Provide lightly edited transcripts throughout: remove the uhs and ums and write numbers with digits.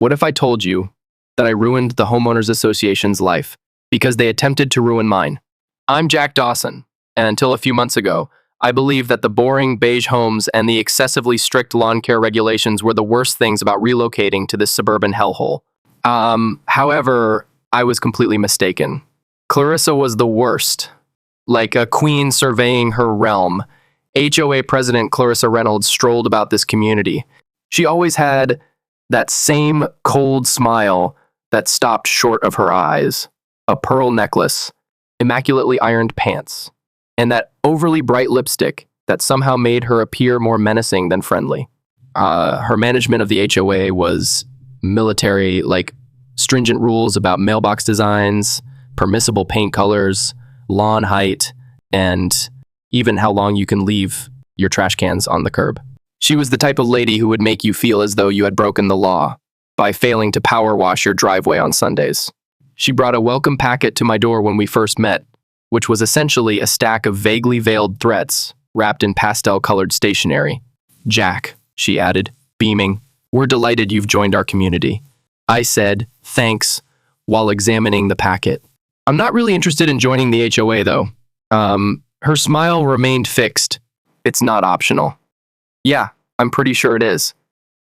What if I told you that I ruined the homeowners association's life because they attempted to ruin mine? I'm Jack Dawson, and until a few months ago, I believed that the boring beige homes and the excessively strict lawn care regulations were the worst things about relocating to this suburban hellhole. However, I was completely mistaken. Clarissa was the worst. Like a queen surveying her realm, HOA President Clarissa Reynolds strolled about this community. She always had that same cold smile that stopped short of her eyes, a pearl necklace, immaculately ironed pants, and that overly bright lipstick that somehow made her appear more menacing than friendly. Her management of the HOA was military, like stringent rules about mailbox designs, permissible paint colors, lawn height, and even how long you can leave your trash cans on the curb. She was the type of lady who would make you feel as though you had broken the law by failing to power wash your driveway on Sundays. She brought a welcome packet to my door when we first met, which was essentially a stack of vaguely veiled threats wrapped in pastel-colored stationery. "Jack," she added, beaming, "we're delighted you've joined our community." I said, "Thanks," while examining the packet. "I'm not really interested in joining the HOA, though." Her smile remained fixed. "It's not optional." "Yeah, I'm pretty sure it is."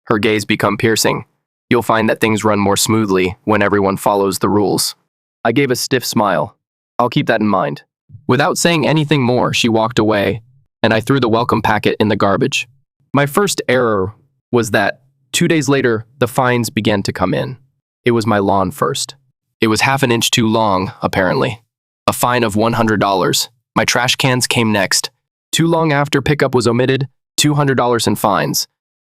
Her gaze became piercing. "You'll find that things run more smoothly when everyone follows the rules." I gave a stiff smile. "I'll keep that in mind." Without saying anything more, she walked away, and I threw the welcome packet in the garbage. My first error was that 2 days later, the fines began to come in. It was my lawn first. It was half an inch too long, apparently. A fine of $100. My trash cans came next. Too long after pickup was omitted, $200 in fines.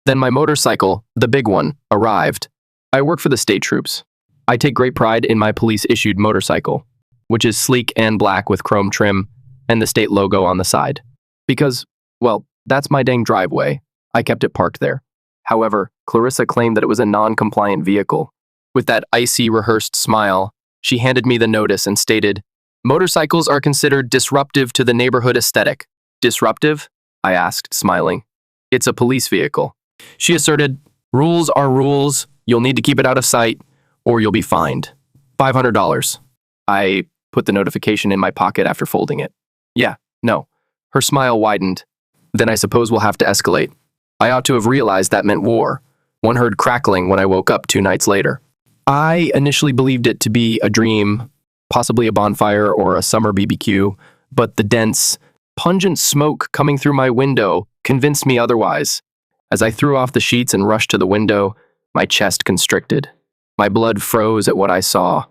Then my motorcycle, the big one, arrived. I work for the state troops. I take great pride in my police-issued motorcycle, which is sleek and black with chrome trim and the state logo on the side. Because, well, that's my dang driveway. I kept it parked there. However, Clarissa claimed that it was a non-compliant vehicle. With that icy, rehearsed smile, she handed me the notice and stated, "Motorcycles are considered disruptive to the neighborhood aesthetic." "Disruptive?" I asked, smiling. "It's a police vehicle." She asserted, "Rules are rules. You'll need to keep it out of sight, or you'll be fined. $500. I put the notification in my pocket after folding it. "Yeah, no." Her smile widened. "Then I suppose we'll have to escalate." I ought to have realized that meant war. One heard crackling when I woke up 2 nights later. I initially believed it to be a dream, possibly a bonfire or a summer BBQ, but the dense, pungent smoke coming through my window convinced me otherwise. As I threw off the sheets and rushed to the window, my chest constricted. My blood froze at what I saw.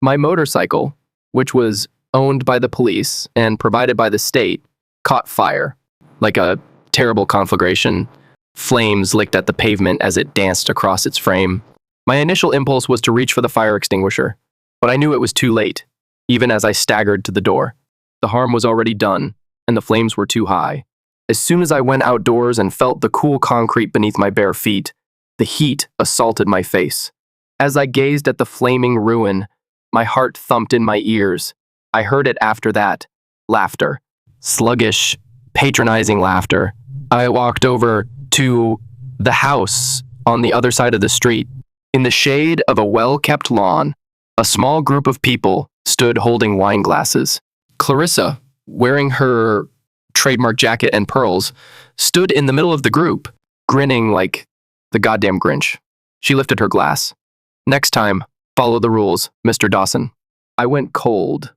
My motorcycle, which was owned by the police and provided by the state, caught fire. Like a terrible conflagration, flames licked at the pavement as it danced across its frame. My initial impulse was to reach for the fire extinguisher, but I knew it was too late, even as I staggered to the door. The harm was already done, and the flames were too high. As soon as I went outdoors and felt the cool concrete beneath my bare feet, the heat assaulted my face. As I gazed at the flaming ruin, my heart thumped in my ears. I heard it after that. Laughter. Sluggish, patronizing laughter. I walked over to the house on the other side of the street. In the shade of a well-kept lawn, a small group of people stood holding wine glasses. Clarissa, wearing her trademark jacket and pearls, stood in the middle of the group, grinning like the goddamn Grinch. She lifted her glass. "Next time, follow the rules, Mr. Dawson." I went cold.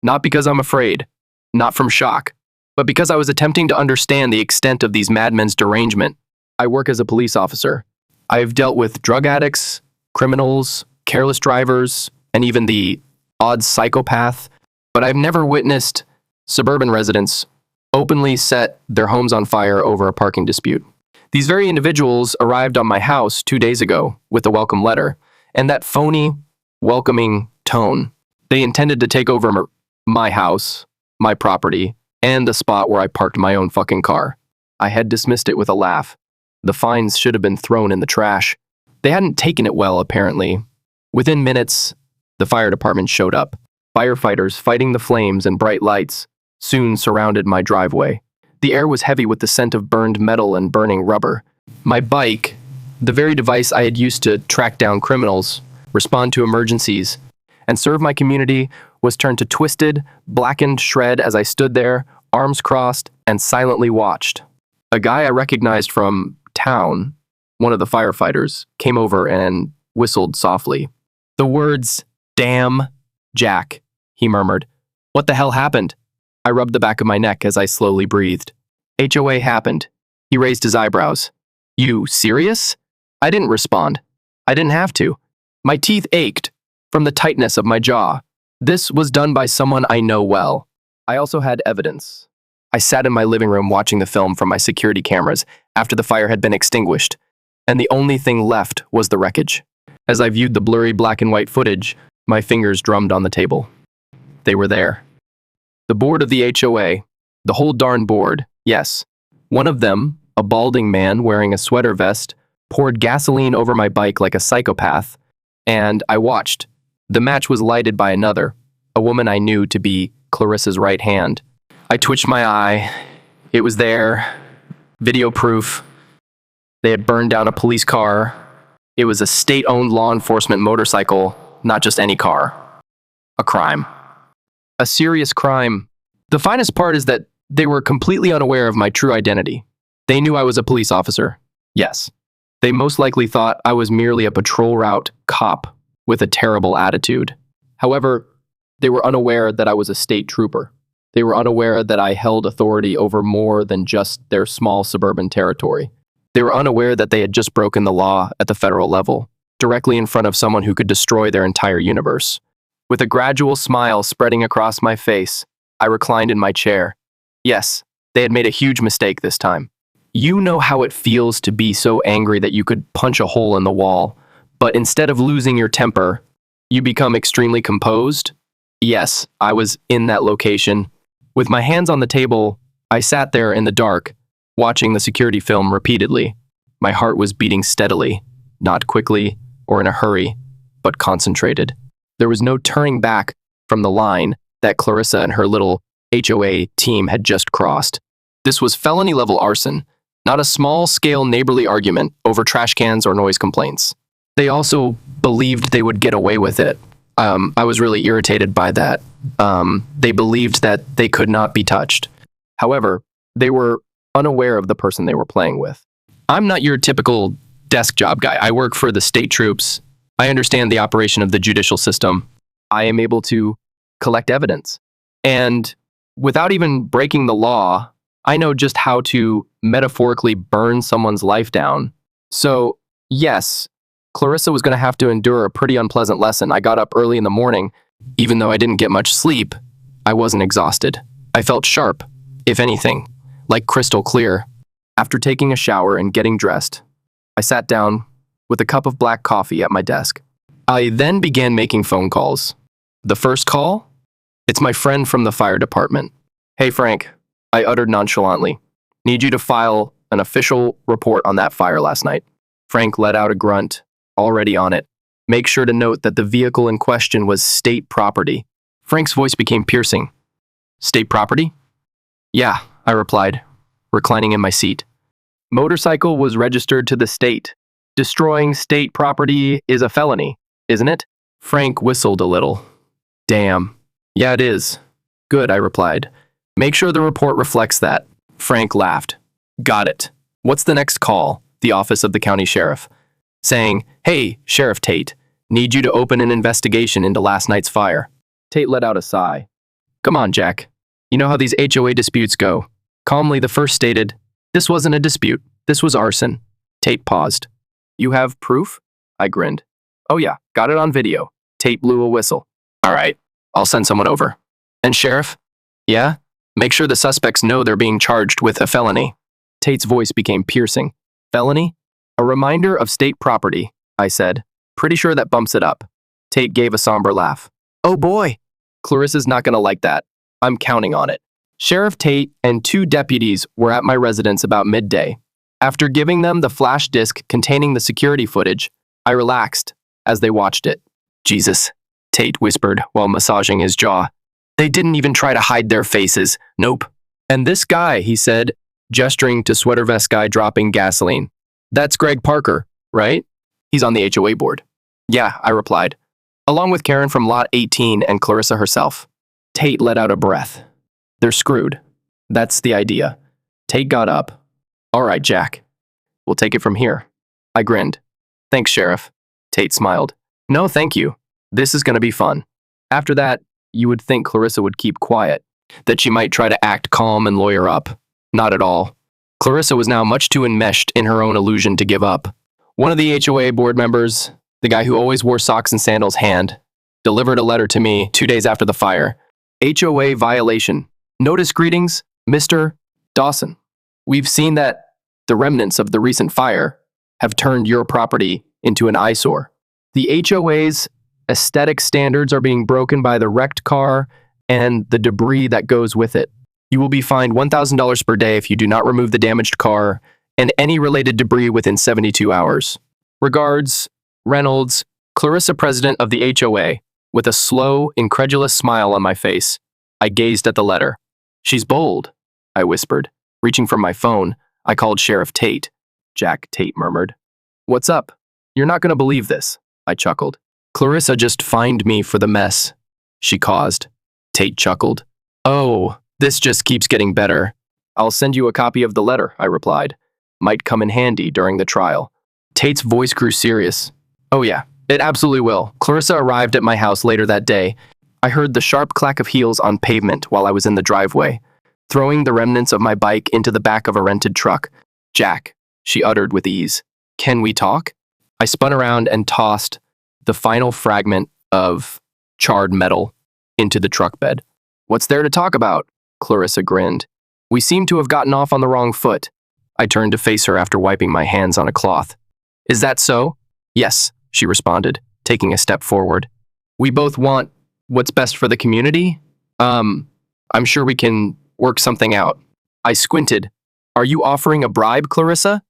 Not because I'm afraid, not from shock, but because I was attempting to understand the extent of these madmen's derangement. I work as a police officer. I've dealt with drug addicts, criminals, careless drivers, and even the odd psychopath, but I've never witnessed suburban residents openly set their homes on fire over a parking dispute. These very individuals arrived on my house 2 days ago with a welcome letter, and that phony, welcoming tone. They intended to take over my house, my property, and the spot where I parked my own fucking car. I had dismissed it with a laugh. The fines should have been thrown in the trash. They hadn't taken it well, apparently. Within minutes, the fire department showed up. Firefighters fighting the flames and bright lights soon surrounded my driveway. The air was heavy with the scent of burned metal and burning rubber. My bike, The very device I had used to track down criminals, respond to emergencies, and serve my community was turned to twisted, blackened shred as I stood there, arms crossed, and silently watched. A guy I recognized from town, one of the firefighters, came over and whistled softly. The words, "Damn, Jack," he murmured. "What the hell happened?" I rubbed the back of my neck as I slowly breathed. "HOA happened." He raised his eyebrows. "You serious?" I didn't respond. I didn't have to. My teeth ached from the tightness of my jaw. This was done by someone I know well. I also had evidence. I sat in my living room watching the film from my security cameras after the fire had been extinguished, and the only thing left was the wreckage. As I viewed the blurry black and white footage, my fingers drummed on the table. They were there. The board of the HOA, the whole darn board, yes. One of them, a balding man wearing a sweater vest, poured gasoline over my bike like a psychopath, and I watched. The match was lighted by another, a woman I knew to be Clarissa's right hand. I twitched my eye. It was there. Video proof. They had burned down a police car. It was a state-owned law enforcement motorcycle, not just any car. A crime. A serious crime. The finest part is that they were completely unaware of my true identity. They knew I was a police officer. Yes. They most likely thought I was merely a patrol route cop with a terrible attitude. However, they were unaware that I was a state trooper. They were unaware that I held authority over more than just their small suburban territory. They were unaware that they had just broken the law at the federal level, directly in front of someone who could destroy their entire universe. With a gradual smile spreading across my face, I reclined in my chair. Yes, they had made a huge mistake this time. You know how it feels to be so angry that you could punch a hole in the wall, but instead of losing your temper, you become extremely composed? Yes, I was in that location. With my hands on the table, I sat there in the dark, watching the security film repeatedly. My heart was beating steadily, not quickly or in a hurry, but concentrated. There was no turning back from the line that Clarissa and her little HOA team had just crossed. This was felony-level arson, not a small-scale neighborly argument over trash cans or noise complaints. They also believed they would get away with it. I was really irritated by that. They believed that they could not be touched. However, they were unaware of the person they were playing with. I'm not your typical desk job guy. I work for the state troops. I understand the operation of the judicial system. I am able to collect evidence. And without even breaking the law, I know just how to metaphorically burn someone's life down. So, yes, Clarissa was going to have to endure a pretty unpleasant lesson. I got up early in the morning. Even though I didn't get much sleep, I wasn't exhausted. I felt sharp, if anything, like crystal clear. After taking a shower and getting dressed, I sat down with a cup of black coffee at my desk. I then began making phone calls. The first call? It's my friend from the fire department. "Hey, Frank," I uttered nonchalantly. "Need you to file an official report on that fire last night." Frank let out a grunt, already on it. "Make sure to note that the vehicle in question was state property." Frank's voice became piercing. "State property?" "Yeah," I replied, reclining in my seat. "Motorcycle was registered to the state. Destroying state property is a felony, isn't it?" Frank whistled a little. "Damn. Yeah, it is." "Good," I replied. "Make sure the report reflects that." Frank laughed. "Got it. What's the next call?" The office of the county sheriff, saying, "Hey, Sheriff Tate, need you to open an investigation into last night's fire." Tate let out a sigh. "Come on, Jack. You know how these HOA disputes go." Calmly, the first stated, "This wasn't a dispute. This was arson." Tate paused. "You have proof?" I grinned. "Oh yeah, got it on video." Tate blew a whistle. "All right, I'll send someone over." "And Sheriff?" "Yeah? Make sure the suspects know they're being charged with a felony." Tate's voice became piercing. "Felony? A reminder of state property," I said. "Pretty sure that bumps it up." Tate gave a somber laugh. "Oh boy, Clarissa's not going to like that. I'm counting on it." Sheriff Tate and 2 deputies were at my residence about midday. After giving them the flash disk containing the security footage, I relaxed as they watched it. "Jesus," Tate whispered while massaging his jaw. "They didn't even try to hide their faces. Nope." "And this guy," he said, gesturing to sweater vest guy dropping gasoline. "That's Greg Parker, right? He's on the HOA board. Yeah, I replied, along with Karen from Lot 18 and Clarissa herself. Tate let out a breath. They're screwed. That's the idea. Tate got up. All right, Jack. We'll take it from here. I grinned. Thanks, Sheriff. Tate smiled. No, thank you. This is going to be fun. After that, you would think Clarissa would keep quiet, that she might try to act calm and lawyer up. Not at all. Clarissa was now much too enmeshed in her own illusion to give up. One of the HOA board members, the guy who always wore socks and sandals hand, delivered a letter to me 2 days after the fire. HOA violation. Notice greetings, Mr. Dawson. We've seen that the remnants of the recent fire have turned your property into an eyesore. The HOA's aesthetic standards are being broken by the wrecked car and the debris that goes with it. You will be fined $1,000 per day if you do not remove the damaged car and any related debris within 72 hours. Regards, Reynolds, Clarissa, president of the HOA. With a slow, incredulous smile on my face, I gazed at the letter. She's bold, I whispered. Reaching for my phone, I called Sheriff Tate. Jack, Tate murmured. What's up? You're not going to believe this, I chuckled. Clarissa just fined me for the mess she caused. Tate chuckled. Oh, this just keeps getting better. I'll send you a copy of the letter, I replied. Might come in handy during the trial. Tate's voice grew serious. Oh yeah, it absolutely will. Clarissa arrived at my house later that day. I heard the sharp clack of heels on pavement while I was in the driveway, throwing the remnants of my bike into the back of a rented truck. Jack, she uttered with ease. Can we talk? I spun around and tossed the final fragment of charred metal into the truck bed. What's there to talk about? Clarissa grinned. We seem to have gotten off on the wrong foot. I turned to face her after wiping my hands on a cloth. Is that so? Yes, she responded, taking a step forward. We both want what's best for the community? I'm sure we can work something out. I squinted. Are you offering a bribe, Clarissa?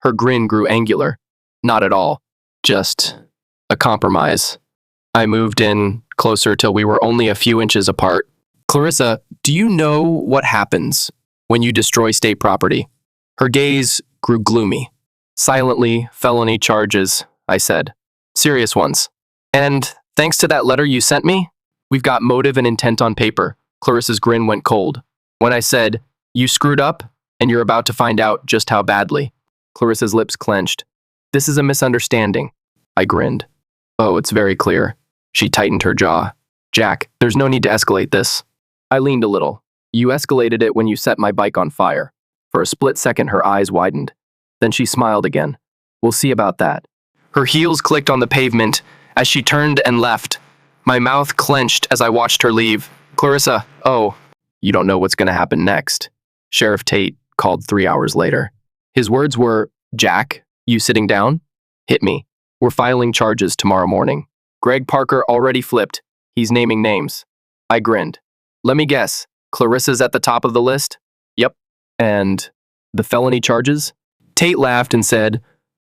Her grin grew angular. Not at all. Just a compromise. I moved in closer till we were only a few inches apart. Clarissa, do you know what happens when you destroy state property? Her gaze grew gloomy. Silently, felony charges, I said. Serious ones. And thanks to that letter you sent me, we've got motive and intent on paper. Clarissa's grin went cold. When I said, you screwed up, and you're about to find out just how badly. Clarissa's lips clenched. This is a misunderstanding. I grinned. Oh, it's very clear. She tightened her jaw. Jack, there's no need to escalate this. I leaned a little. You escalated it when you set my bike on fire. For a split second, her eyes widened. Then she smiled again. We'll see about that. Her heels clicked on the pavement as she turned and left. My mouth clenched as I watched her leave. Clarissa, oh, you don't know what's going to happen next. Sheriff Tate called 3 hours later. His words were, Jack, you sitting down? Hit me. We're filing charges tomorrow morning. Greg Parker already flipped. He's naming names. I grinned. Let me guess. Clarissa's at the top of the list? Yep. And the felony charges? Tate laughed and said,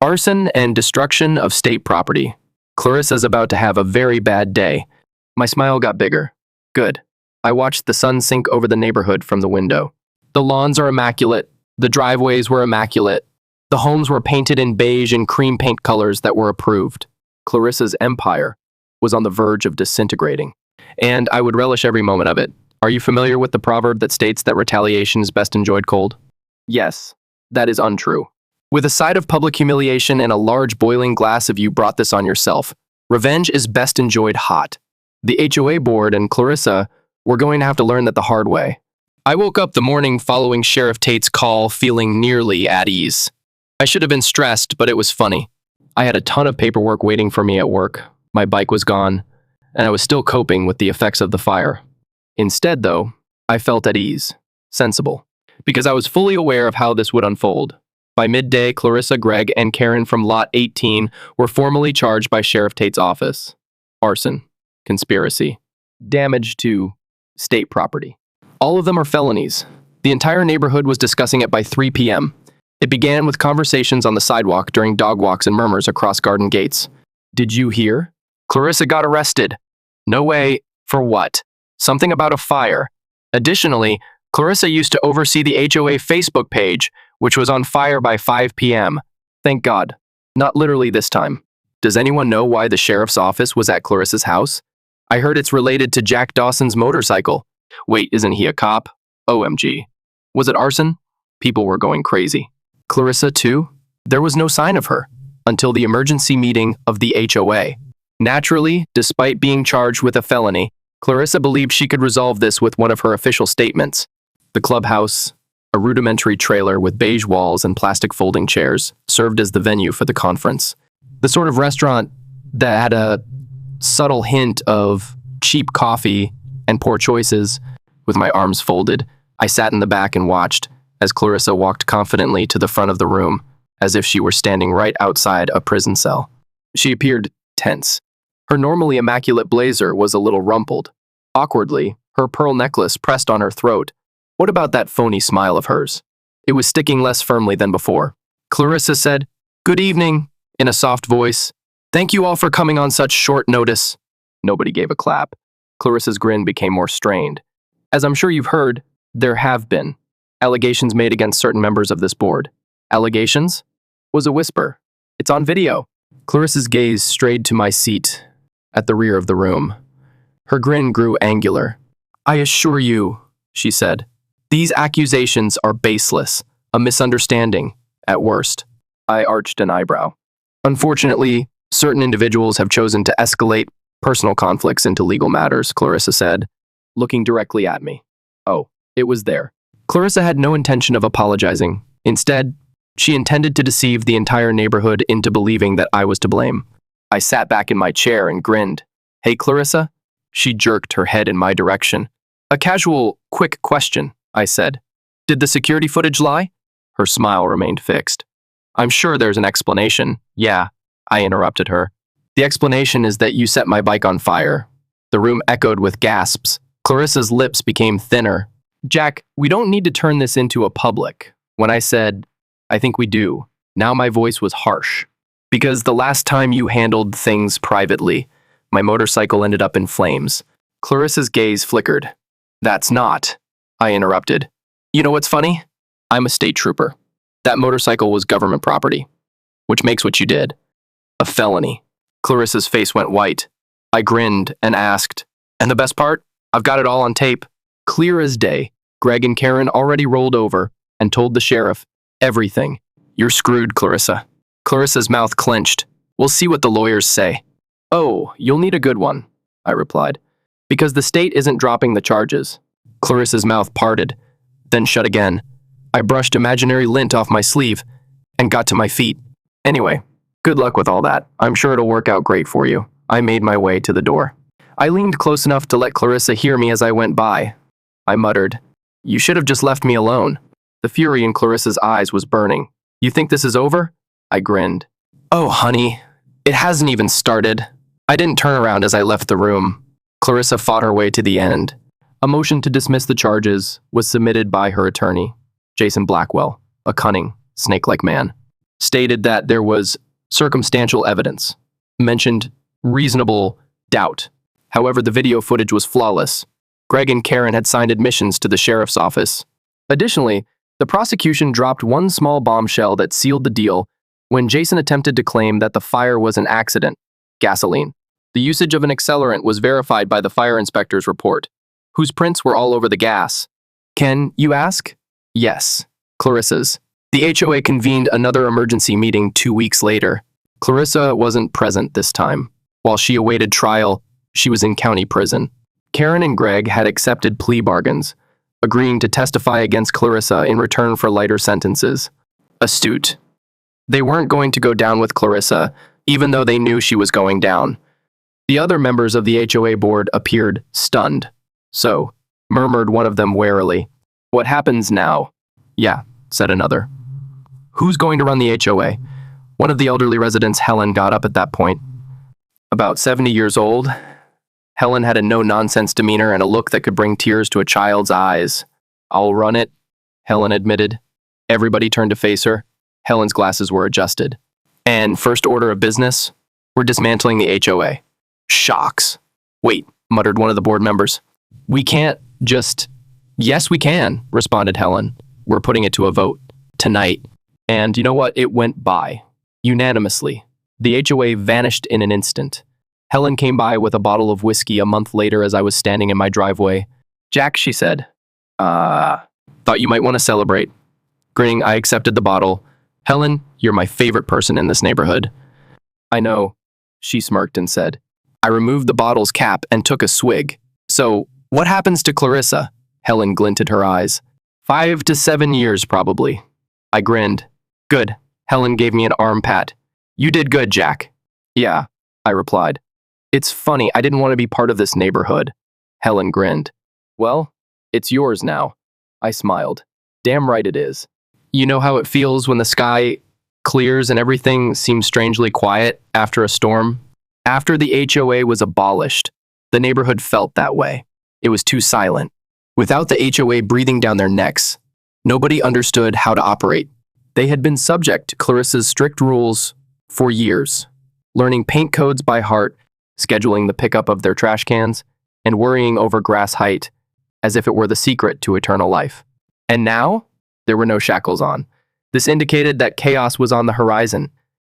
arson and destruction of state property. Clarissa's about to have a very bad day. My smile got bigger. Good. I watched the sun sink over the neighborhood from the window. The lawns are immaculate. The driveways were immaculate. The homes were painted in beige and cream paint colors that were approved. Clarissa's empire was on the verge of disintegrating, and I would relish every moment of it. Are you familiar with the proverb that states that retaliation is best enjoyed cold? Yes, that is untrue. With a side of public humiliation and a large boiling glass of you brought this on yourself, revenge is best enjoyed hot. The HOA board and Clarissa were going to have to learn that the hard way. I woke up the morning following Sheriff Tate's call feeling nearly at ease. I should have been stressed, but it was funny. I had a ton of paperwork waiting for me at work. My bike was gone, and I was still coping with the effects of the fire. Instead, though, I felt at ease, sensible, because I was fully aware of how this would unfold. By midday, Clarissa, Greg, and Karen from Lot 18 were formally charged by Sheriff Tate's office. Arson, conspiracy, damage to state property. All of them are felonies. The entire neighborhood was discussing it by 3 p.m. It began with conversations on the sidewalk during dog walks and murmurs across garden gates. Did you hear? Clarissa got arrested. No way. For what? Something about a fire. Additionally, Clarissa used to oversee the HOA Facebook page, which was on fire by 5 p.m. Thank God. Not literally this time. Does anyone know why the sheriff's office was at Clarissa's house? I heard it's related to Jack Dawson's motorcycle. Wait, isn't he a cop? OMG. Was it arson? People were going crazy. Clarissa, too? There was no sign of her until the emergency meeting of the HOA. Naturally, despite being charged with a felony, Clarissa believed she could resolve this with one of her official statements. The clubhouse, a rudimentary trailer with beige walls and plastic folding chairs, served as the venue for the conference. The sort of restaurant that had a subtle hint of cheap coffee and poor choices. With my arms folded, I sat in the back and watched as Clarissa walked confidently to the front of the room, as if she were standing right outside a prison cell. She appeared tense. Her normally immaculate blazer was a little rumpled. Awkwardly, her pearl necklace pressed on her throat. What about that phony smile of hers? It was sticking less firmly than before. Clarissa said, "Good evening," in a soft voice. "Thank you all for coming on such short notice." Nobody gave a clap. Clarissa's grin became more strained. As I'm sure you've heard, there have been allegations made against certain members of this board. Allegations? Was a whisper. It's on video. Clarissa's gaze strayed to my seat at the rear of the room. Her grin grew angular. "I assure you," she said, "these accusations are baseless, a misunderstanding, at worst." I arched an eyebrow. "Unfortunately, certain individuals have chosen to escalate personal conflicts into legal matters," Clarissa said, looking directly at me. Oh, it was there. Clarissa had no intention of apologizing. Instead, she intended to deceive the entire neighborhood into believing that I was to blame. I sat back in my chair and grinned. "Hey, Clarissa?" She jerked her head in my direction. "A casual, quick question," I said. "Did the security footage lie?" Her smile remained fixed. "I'm sure there's an explanation." "Yeah," I interrupted her. "The explanation is that you set my bike on fire." The room echoed with gasps. Clarissa's lips became thinner. "Jack, we don't need to turn this into a public." When I said, "I think we do," now my voice was harsh. "Because the last time you handled things privately, my motorcycle ended up in flames." Clarissa's gaze flickered. "That's not," I interrupted. "You know what's funny? I'm a state trooper. That motorcycle was government property, which makes what you did a felony." Clarissa's face went white. I grinned and asked, "And the best part? I've got it all on tape." Clear as day, Greg and Karen already rolled over and told the sheriff everything. "You're screwed, Clarissa." Clarissa's mouth clenched. "We'll see what the lawyers say." "Oh, you'll need a good one," I replied, "because the state isn't dropping the charges." Clarissa's mouth parted, then shut again. I brushed imaginary lint off my sleeve and got to my feet. "Anyway, good luck with all that. I'm sure it'll work out great for you." I made my way to the door. I leaned close enough to let Clarissa hear me as I went by. I muttered, "You should have just left me alone." The fury in Clarissa's eyes was burning. "You think this is over?" I grinned. "Oh, honey, it hasn't even started." I didn't turn around as I left the room. Clarissa fought her way to the end. A motion to dismiss the charges was submitted by her attorney, Jason Blackwell, a cunning, snake-like man. Stated that there was circumstantial evidence, mentioned reasonable doubt. However, the video footage was flawless. Greg and Karen had signed admissions to the sheriff's office. Additionally, the prosecution dropped one small bombshell that sealed the deal when Jason attempted to claim that the fire was an accident, gasoline. The usage of an accelerant was verified by the fire inspector's report, whose prints were all over the gas. Can you ask? Yes, Clarissa's. The HOA convened another emergency meeting 2 weeks later. Clarissa wasn't present this time. While she awaited trial, she was in county prison. Karen and Greg had accepted plea bargains, agreeing to testify against Clarissa in return for lighter sentences. Astute. They weren't going to go down with Clarissa, even though they knew she was going down. The other members of the HOA board appeared stunned. "So," murmured one of them warily. "What happens now?" "Yeah," said another. "Who's going to run the HOA?" One of the elderly residents, Helen, got up at that point. About 70 years old, Helen had a no-nonsense demeanor and a look that could bring tears to a child's eyes. "I'll run it," Helen admitted. Everybody turned to face her. Helen's glasses were adjusted. "And first order of business? We're dismantling the HOA." "Shocks." "Wait," muttered one of the board members. "We can't just..." "Yes, we can," responded Helen. "We're putting it to a vote. Tonight." And you know what? It went by. Unanimously. The HOA vanished in an instant. Helen came by with a bottle of whiskey a month later as I was standing in my driveway. "Jack," she said. Thought you might want to celebrate." Grinning, I accepted the bottle. "Helen, you're my favorite person in this neighborhood." "I know," she smirked and said. I removed the bottle's cap and took a swig. "So, what happens to Clarissa?" Helen glinted her eyes. 5 to 7 years, probably." I grinned. "Good." Helen gave me an arm pat. "You did good, Jack." "Yeah," I replied. "It's funny, I didn't want to be part of this neighborhood." Helen grinned. "Well, it's yours now." I smiled. "Damn right it is." You know how it feels when the sky clears and everything seems strangely quiet after a storm? After the HOA was abolished, the neighborhood felt that way. It was too silent. Without the HOA breathing down their necks, nobody understood how to operate. They had been subject to Clarissa's strict rules for years, learning paint codes by heart, scheduling the pickup of their trash cans, and worrying over grass height as if it were the secret to eternal life. And now, there were no shackles on. This indicated that chaos was on the horizon.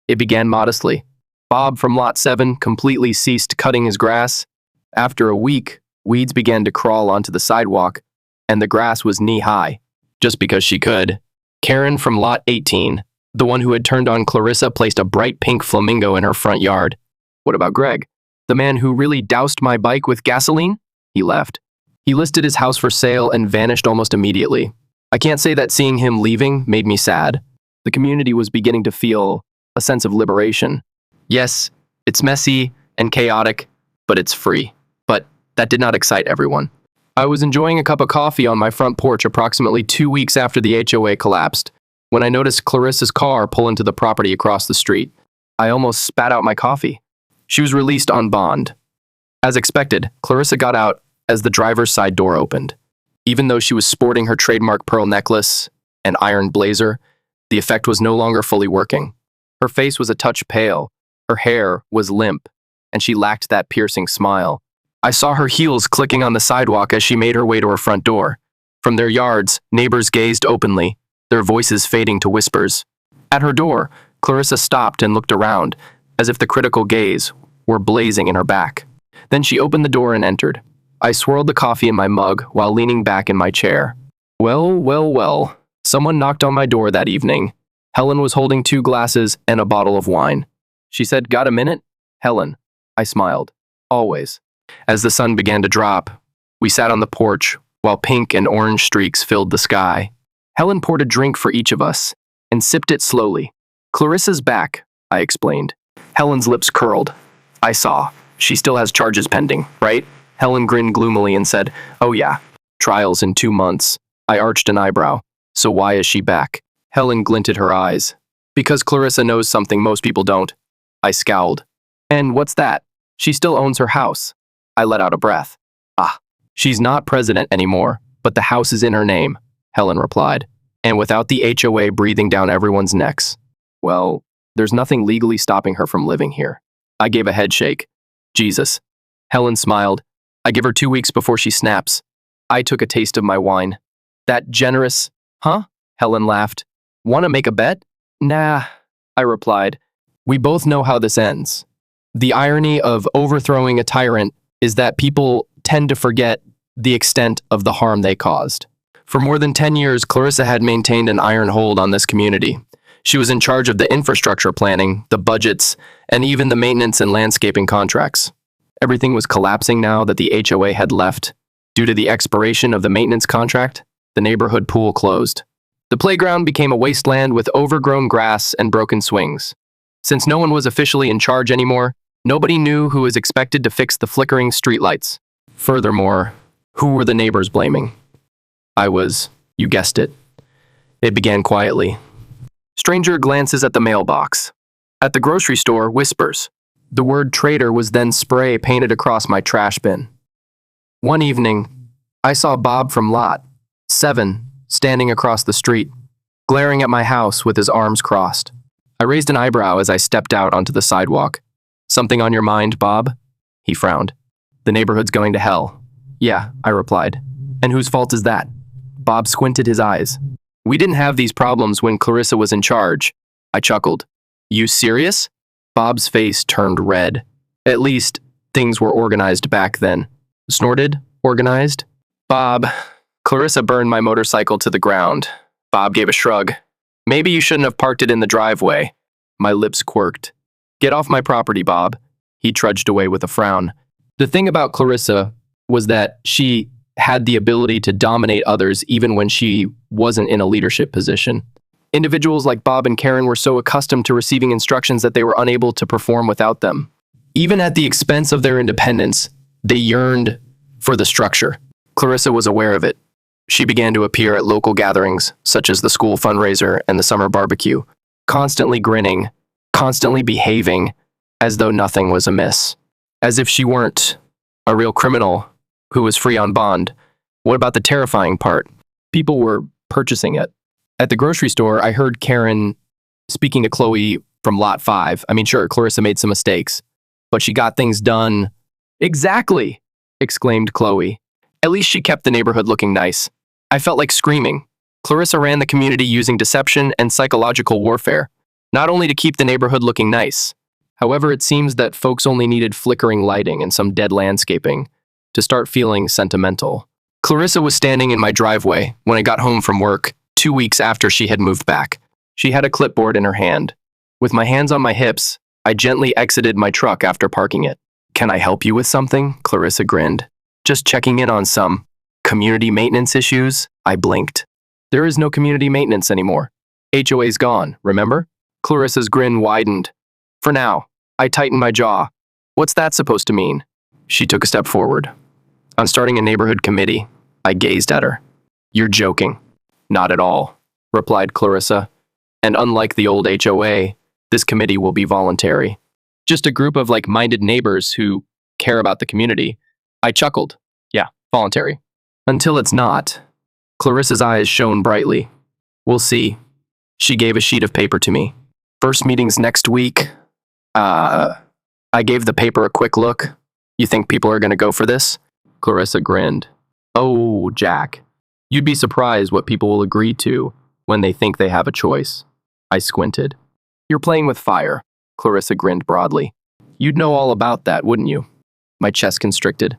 It began modestly. Bob from Lot 7 completely ceased cutting his grass. After a week, weeds began to crawl onto the sidewalk, and the grass was knee-high, just because she could. Karen from Lot 18, the one who had turned on Clarissa, placed a bright pink flamingo in her front yard. What about Greg? The man who really doused my bike with gasoline? He left. He listed his house for sale and vanished almost immediately. I can't say that seeing him leaving made me sad. The community was beginning to feel a sense of liberation. Yes, it's messy and chaotic, but it's free. But that did not excite everyone. I was enjoying a cup of coffee on my front porch approximately 2 weeks after the HOA collapsed, when I noticed Clarissa's car pull into the property across the street. I almost spat out my coffee. She was released on bond. As expected, Clarissa got out as the driver's side door opened. Even though she was sporting her trademark pearl necklace and iron blazer, the effect was no longer fully working. Her face was a touch pale, her hair was limp, and she lacked that piercing smile. I saw her heels clicking on the sidewalk as she made her way to her front door. From their yards, neighbors gazed openly, their voices fading to whispers. At her door, Clarissa stopped and looked around, as if the critical gaze were blazing in her back. Then she opened the door and entered. I swirled the coffee in my mug while leaning back in my chair. Well. Someone knocked on my door that evening. Helen was holding 2 glasses and a bottle of wine. She said, "Got a minute?" "Helen." I smiled. "Always." As the sun began to drop, we sat on the porch while pink and orange streaks filled the sky. Helen poured a drink for each of us and sipped it slowly. "Clarissa's back," I explained. Helen's lips curled. I saw. "She still has charges pending, right?" Helen grinned gloomily and said, "Oh yeah, trials in 2 months." I arched an eyebrow. "So why is she back?" Helen glinted her eyes. "Because Clarissa knows something most people don't." I scowled. "And what's that?" "She still owns her house." I let out a breath. "Ah, she's not president anymore, but the house is in her name," Helen replied. "And without the HOA breathing down everyone's necks, well, there's nothing legally stopping her from living here." I gave a head shake. "Jesus." Helen smiled. "I give her 2 weeks before she snaps." I took a taste of my wine. "That generous, huh?" Helen laughed. "Want to make a bet?" "Nah," I replied. "We both know how this ends." The irony of overthrowing a tyrant is that people tend to forget the extent of the harm they caused. For more than 10 years, Clarissa had maintained an iron hold on this community. She was in charge of the infrastructure planning, the budgets, and even the maintenance and landscaping contracts. Everything was collapsing now that the HOA had left. Due to the expiration of the maintenance contract, the neighborhood pool closed. The playground became a wasteland with overgrown grass and broken swings. Since no one was officially in charge anymore, nobody knew who was expected to fix the flickering streetlights. Furthermore, who were the neighbors blaming? I was, you guessed it. It began quietly. Stranger glances at the mailbox. At the grocery store, whispers. The word traitor was then spray painted across my trash bin. One evening, I saw Bob from Lot 7 standing across the street, glaring at my house with his arms crossed. I raised an eyebrow as I stepped out onto the sidewalk. "Something on your mind, Bob?" He frowned. "The neighborhood's going to hell." "Yeah," I replied. "And whose fault is that?" Bob squinted his eyes. "We didn't have these problems when Clarissa was in charge." I chuckled. You serious? Bob's face turned red. At least, things were organized back then. Snorted? Organized? Bob. Clarissa burned my motorcycle to the ground. Bob gave a shrug. Maybe you shouldn't have parked it in the driveway. My lips quirked. Get off my property, Bob. He trudged away with a frown. The thing about Clarissa was that she had the ability to dominate others even when she wasn't in a leadership position. Individuals like Bob and Karen were so accustomed to receiving instructions that they were unable to perform without them. Even at the expense of their independence, they yearned for the structure. Clarissa was aware of it. She began to appear at local gatherings, such as the school fundraiser and the summer barbecue, constantly grinning, constantly behaving as though nothing was amiss. As if she weren't a real criminal who was free on bond. What about the terrifying part? People were purchasing it. At the grocery store, I heard Karen speaking to Chloe from Lot 5. I mean, sure, Clarissa made some mistakes, but she got things done. Exactly, exclaimed Chloe. At least she kept the neighborhood looking nice. I felt like screaming. Clarissa ran the community using deception and psychological warfare, not only to keep the neighborhood looking nice. However, it seems that folks only needed flickering lighting and some dead landscaping to start feeling sentimental. Clarissa was standing in my driveway when I got home from work 2 weeks after she had moved back. She had a clipboard in her hand. With my hands on my hips, I gently exited my truck after parking it. Can I help you with something? Clarissa grinned. Just checking in on some community maintenance issues? I blinked. There is no community maintenance anymore. HOA's gone, remember? Clarissa's grin widened. For now, I tightened my jaw. What's that supposed to mean? She took a step forward. I'm starting a neighborhood committee. I gazed at her. You're joking. Not at all, replied Clarissa. And unlike the old HOA, this committee will be voluntary. Just a group of like-minded neighbors who care about the community. I chuckled. Yeah, voluntary. Until it's not. Clarissa's eyes shone brightly. We'll see. She gave a sheet of paper to me. First meeting's next week. I gave the paper a quick look. You think people are going to go for this? Clarissa grinned. Oh, Jack. You'd be surprised what people will agree to when they think they have a choice. I squinted. You're playing with fire. Clarissa grinned broadly. You'd know all about that, wouldn't you? My chest constricted.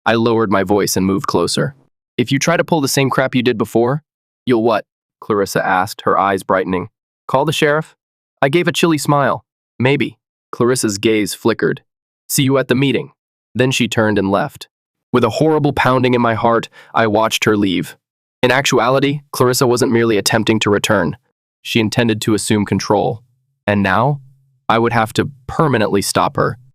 I lowered my voice and moved closer. If you try to pull the same crap you did before, you'll what? Clarissa asked, her eyes brightening. Call the sheriff? I gave a chilly smile. Maybe. Clarissa's gaze flickered. See you at the meeting. Then she turned and left. With a horrible pounding in my heart, I watched her leave. In actuality, Clarissa wasn't merely attempting to return. She intended to assume control. And now, I would have to permanently stop her.